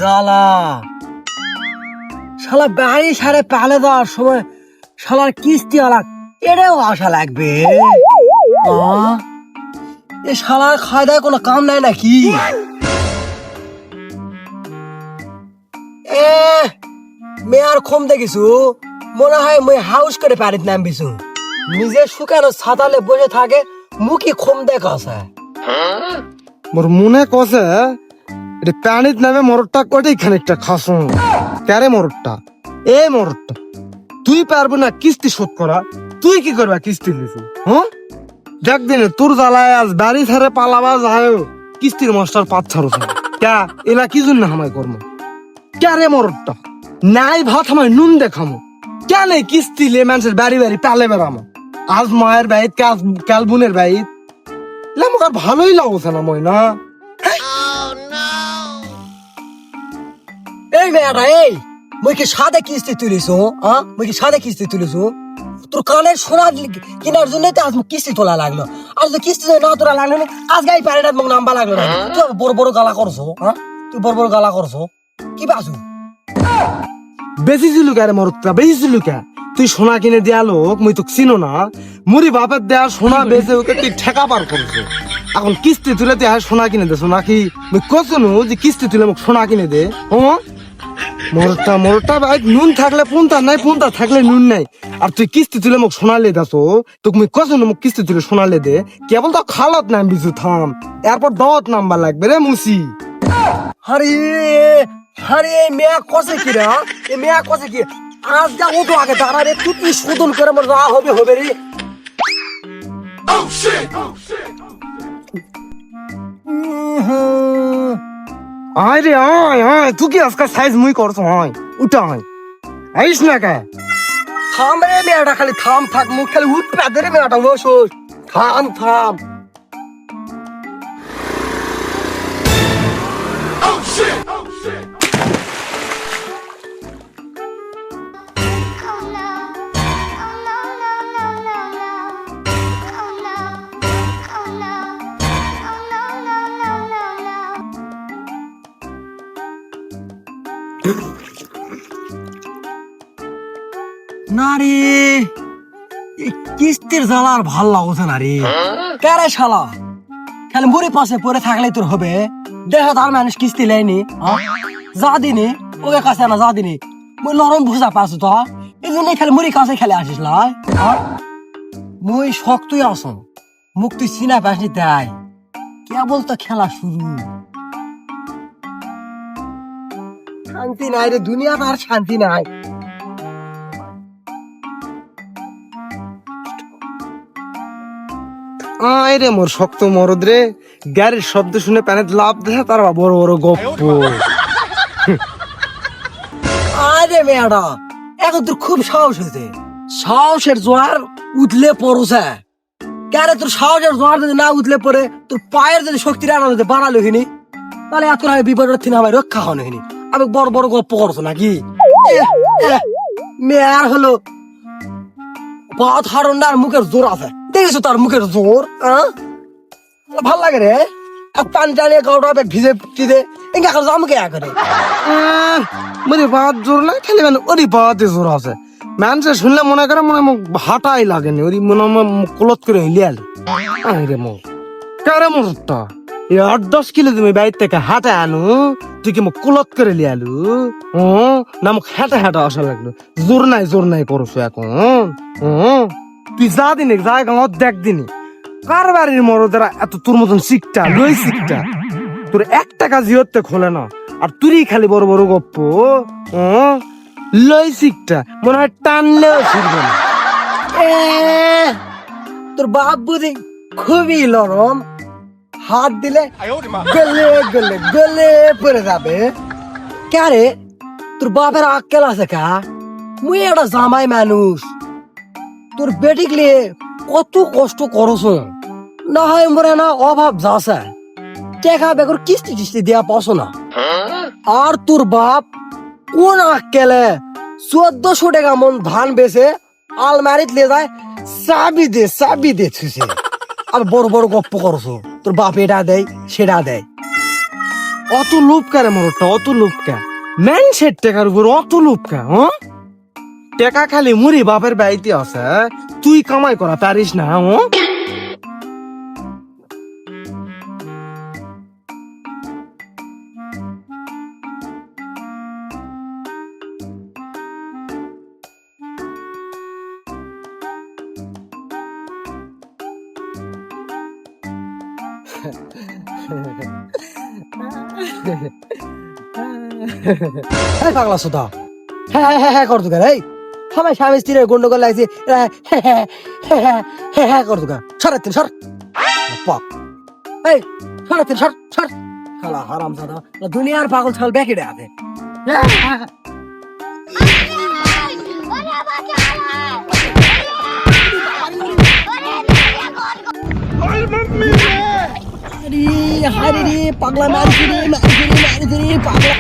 জ্বালা, শালা বাড়ি সারে পালে দেওয়ার সময় শালার কিস্তি আলাক এটাও আসা লাগবে। এ শালার খায় দায় কোনো কাম নাই নাকি? এ মেয়ার খম দেখিছু, মনে হয় মই হাউস করে পারিত নামবিছু। নিজে শুকানো ছাতালে বসে থাকে, মুখে খম দেখাছে। মোর মনে কছে এটা পানিত নামে মরটটা কটাই খানিকটা খাসু। কারে মরটটা? এ মরটটা তুই পারবো না কিস্তি শোধ করা? তুই কি করবা কিস্তি লিছু? হ্যাঁ দেখ দিনে তোর জ্বালায় আজ বাড়ি ছেড়ে পালাবা যায়, কিস্তির মাস্টার পাঁচ ছাড়ো ক্যা এলা কি জন্য হামাই কর্ম? ক্যারে মরটটা নাই ভাত হামাই নুন দেখামো কেন? কিস্তি লে মানুষের বাড়ি বাড়ি পালে বেড়ামো, আজ মায়ের বাইত কাল বোনের বাইত আমার ভালোই লাগছে না মই না। এই মেয়েটা, এই মই কি সাদে কিস্তি তুলিছো? মই কি সাদে কিস্তি তুলিছো? তোর কানের সোনা কেনার জন্য তো আজ কিস্তি তোলা লাগলো। আর যদি কিস্তি না তোলা লাগলো না, আজ গাই পারে না, মোক নাম্বা লাগলো না। তুই বড় বড় গালা করছো, তুই বড় বড় গালা করছো কি বাসু? বেশি ছিল কে রে মরতা? বেশি ছিল কে? তুই সোনা কিনে দেয়া লোক, মুই তো চিনো না। মুড়ি বাপের দেয়া সোনা বেচে ওকে তুই ঠেকা পার করছো। এখন কিস্তি তুলে দেয়া সোনা কিনে দেছো নাকি? মুই কছনু যে কিস্তি তুলে মোক সোনা কিনে দে। মরটা মরটা ভাই, নুন থাকলে পুনতা নাই, পুনতা থাকলে নুন নাই। আর তুই কিস্তি তুলে মোক সোনালে দাসো, তোকে মুই কছনু মোক কিস্তি তুলে সোনালে দে। কেবল তো খালত নাম বিজু থাম, এরপর দাওয়াত নাম্বার লাগবে রে মুসি। আরে আরে মেয়া কসে কি রে? এ মেয়া কসে কি? আজ যা ও তো আগে দাঁড়া রে, তুই শোধন করে আমার যা হবে হবে রে। আয় রে আয় আয়, তুই কি আজকাল সাইজ মুই করছো? আয় উঠা আয়, আইস না কে? থাম রে মেয়াটা, খালি থাম থাক, মুখ খালি উঠ পাদে রে মেয়াটা, বসোস থাম থাম। না রে, কিস্তির জ্বালা আর ভাল লাগছে না রে। কারে শালা খালি মুড়ি পাশে পরে থাকলে তোর হবে? দেহ তার মানুষ কিস্তি লেয়নি, যা দিনি ওকে কাছে না, যা দিনি মুই নরম ভুজা পাচ্ছ তো, এই জন্য খালি মুড়ি কাছে খেলে আসিস লাই। মুই শক্তই আসো, মুখ তুই চিনা পাসনি তাই কেবল তো খেলা শুরু। শান্তি নাই রে, দুনিয়াতে আর শান্তি নাই। আয় রে মোর শক্ত মরদ রে, গাড়ির শব্দ শুনে প্যানেট লাভ দেখা তার বড় বড় গপ্প। আরে মেয়াটা, এখন তোর খুব সাহস হয়েছে, সাহসের জোয়ার উঠলে পড়ছে। কেন তোর সাহসের জোয়ার যদি না উঠলে পরে, তোর পায়ের যদি শক্তির আনা যদি বাড়ালো হিনি, তাহলে এত না বিপদের থেকে আমার রক্ষা হন হিনি। আমি বড় বড় গপ্প করছো নাকি? মেয়ার হলো পথ হারন্ডার মুখের জোর আছে, দেখেছো তার মুখের জোর? ভাল লাগে রে, পানি টানিয়ে গাউটা ভিজে টিজে এঙ্গা করে জামুকে করে। মানে বাদ জোর না খেলে মানে ওরই বাদে জোর আছে। মানুষে শুনলে মনে করে মনে মুখ হাঁটাই লাগেনি, ওরই মনে মুখ কলত করে হিলিয়াল। আয় রে মো কারে মোরটা 8-10 কিলো তুমি বাইর থেকে হাঁটা আনু, তুই কি মুখ কলত করে লিয়ালু? ও না, মুখ হাঁটা হাঁটা আসা লাগলো। জোর নাই করছো এখন। তুই যা দিনে যা গাঁত দেখ দিনে কার বাড়ির মরদেরা এত তোর মতন শিখটা লই শিখটা তোর একটা কাজ হতে খোলে না, আর তুই খালি বড় বড় গপ্প। লই শিখটা মনে হয় টানলেও শিখবে না। তোর বাপ বুঝি খুবই নরম, হাত দিলে গলে গলে গলে পড়ে যাবে। কারে তোর বাপের আক্কেল আছে কা? মুই একটা জামাই মানুষ, তোর বেটিক লিয়ে কত কষ্ট করছ, না হয় মরে না অভাব যাচ্ছে, টেকা বেগর কিস্তি টিস্তি দেয়া পাস না। আর তোর বাপ কোন আক্কেলে 1400 টাকা মন ধান বেচে আলমারিত লে যায়, চাবি দে ছুছে। আর বড় বড় গপ্প করছো, তোর বাপ এটা দেয় সেটা দেয়। অত লোভ কারে মরটা, অত লোভ কা ম্যানসের টাকার উপর অত লোভ কা? হ্যাঁ, টাকা খালি মুড়ি বাপের বাড়িতে আছে, তুই কামাই করা পারিস না? হ্যাঁ, এই পাগলা সুধা, হ্যাঁ হ্যাঁ হ্যাঁ হ্যাঁ কর তুকা এই সবাই স্বামী স্ত্রীর গন্ডগোল লাগছে, হ্যাঁ হ্যাঁ হ্যাঁ হ্যাঁ হ্যাঁ কর তুকা, সরের তিন সর পাক, এই সরের তিন সর সর, শালা হারাম জাদা, দুনিয়ার পাগল ছাল বেঁকে আছে। আরে হারে রে পাগলা মারছি রে মারছি রে মারছি রে পাগলা।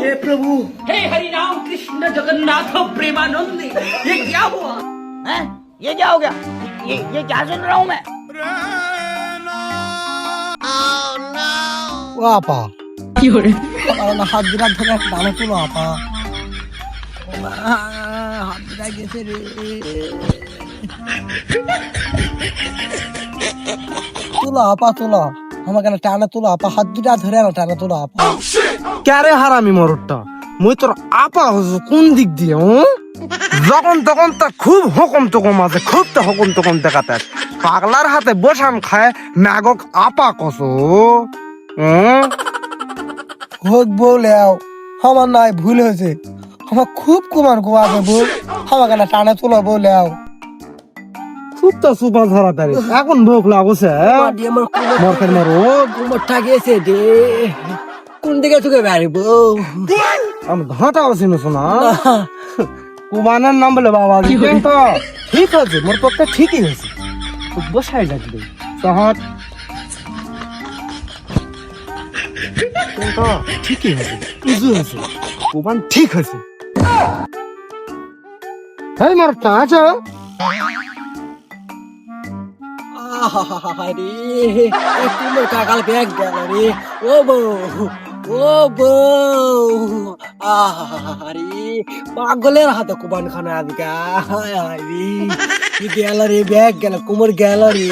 हे प्रभु, हे हरि राम कृष्ण जगन्नाथ प्रेमानंद, ये क्या हुआ है? ये क्या हो गया? ये क्या सुन रहा हूँ मैं? ও আপা হাত বিরাট ধরে ডানে তুলো আপা, হাত বিরাট গেছে রে, তুলো আপা তুলো, আমাকে না টানা তুলো আপা, হাত দুটা ধরে না টানা তুলো আপা। ক্যারে হারামি মরটা, মুই তোর আপা হসু কোন দিক দিয়ে? যখন তখন তা খুব হকম তকম আছে, খুব তো হকম তকম দেখাতে পাগলার হাতে বসাম খায় ম্যাগক আপা কসো। হোক বলে আমার নাই ভুল হয়েছে, আমার খুব কুমার গোয়াবে বল, আমাকে না টানা তুলো বলে খুব তো সুপার ধরা তারি এখন ভোগ লাগছে মরফের মারো কুমারটা গেছে রে, কোন দিকে তোকে বেড়িব আমি ঘাটা আছি না শোনা কুমানের নাম বলে বাবা তো ঠিক আছে, মোর পক্ষে ঠিকই হয়েছে, বসাই লাগবে শহর ঠিকই হয়েছে, উজু হয়েছে, কুমান ঠিক হয়েছে। হ্যাঁ মরটা আছো কুমার কাকাল ব্যাগ গেল রে, ও বউ ও বউ, আরে পাগলের হাতে কুমান খানা আজকা গেল রে, ব্যাগ গেল কুমার গেল রে।